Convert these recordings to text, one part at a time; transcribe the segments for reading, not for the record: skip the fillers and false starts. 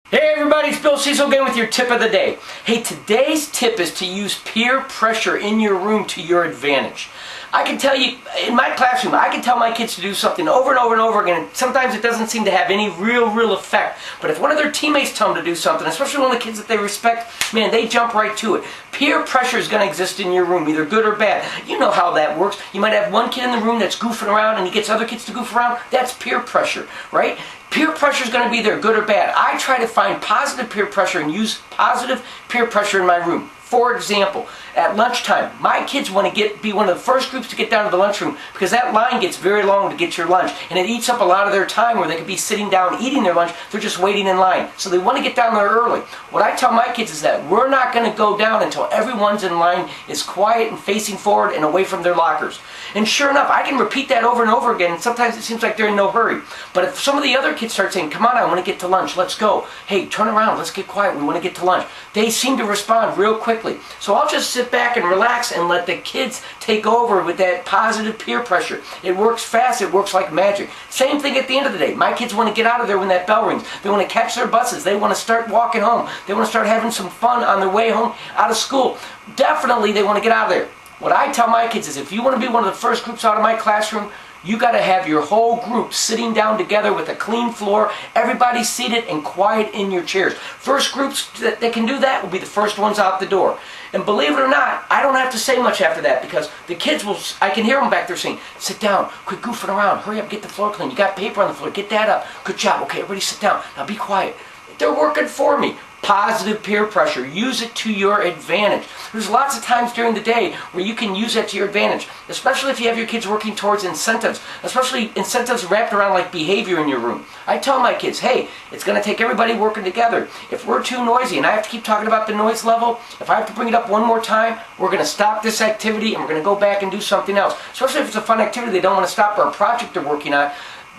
Hey everybody, it's Bill Cecil again with your tip of the day. Hey, today's tip is to use peer pressure in your room to your advantage. I can tell you, in my classroom, I can tell my kids to do something over and over and over again, and sometimes it doesn't seem to have any real effect. But if one of their teammates tell them to do something, especially one of the kids that they respect, man, they jump right to it. Peer pressure is going to exist in your room, either good or bad. You know how that works. You might have one kid in the room that's goofing around and he gets other kids to goof around. That's peer pressure, right? Peer pressure is going to be there, good or bad. I try to find positive peer pressure and use positive peer pressure in my room. For example, at lunchtime, my kids want to be one of the first groups to get down to the lunchroom because that line gets very long to get your lunch, and it eats up a lot of their time where they could be sitting down eating their lunch. They're just waiting in line. So they want to get down there early. What I tell my kids is that we're not going to go down until everyone's in line is quiet and facing forward and away from their lockers. And sure enough, I can repeat that over and over again, and sometimes it seems like they're in no hurry. But if some of the other kids start saying, "Come on, I want to get to lunch, let's go. Hey, turn around, let's get quiet, we want to get to lunch," they seem to respond real quickly. So I'll just sit back and relax and let the kids take over with that positive peer pressure. It works fast, it works like magic. Same thing at the end of the day. My kids want to get out of there when that bell rings. They want to catch their buses. They want to start walking home. They want to start having some fun on their way home out of school. Definitely they want to get out of there. What I tell my kids is if you want to be one of the first groups out of my classroom, you got to have your whole group sitting down together with a clean floor, everybody seated and quiet in your chairs. First groups that can do that will be the first ones out the door. And believe it or not, I don't have to say much after that because the kids will, I can hear them back there saying, "Sit down, quit goofing around, hurry up, get the floor clean, you got paper on the floor, get that up, good job, okay, everybody sit down, now be quiet." They're working for me. Positive peer pressure. Use it to your advantage. There's lots of times during the day where you can use that to your advantage, especially if you have your kids working towards incentives, especially incentives wrapped around like behavior in your room. I tell my kids, hey, it's going to take everybody working together. If we're too noisy and I have to keep talking about the noise level, if I have to bring it up one more time, we're going to stop this activity and we're going to go back and do something else. Especially if it's a fun activity they don't want to stop or a project they're working on.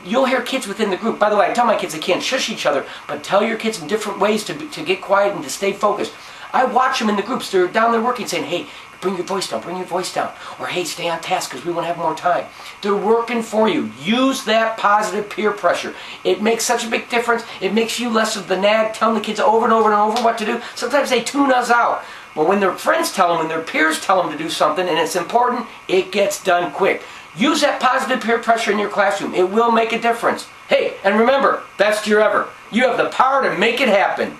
You'll hear kids within the group. By the way, I tell my kids they can't shush each other, but tell your kids in different ways to get quiet and to stay focused. I watch them in the groups. They're down there working saying, "Hey, bring your voice down, bring your voice down." Or, "Hey, stay on task because we want to have more time." They're working for you. Use that positive peer pressure. It makes such a big difference. It makes you less of the nag telling the kids over and over and over what to do. Sometimes they tune us out. Well, when their friends tell them, when their peers tell them to do something and it's important, it gets done quick. Use that positive peer pressure in your classroom. It will make a difference. Hey, and remember, best year ever. You have the power to make it happen.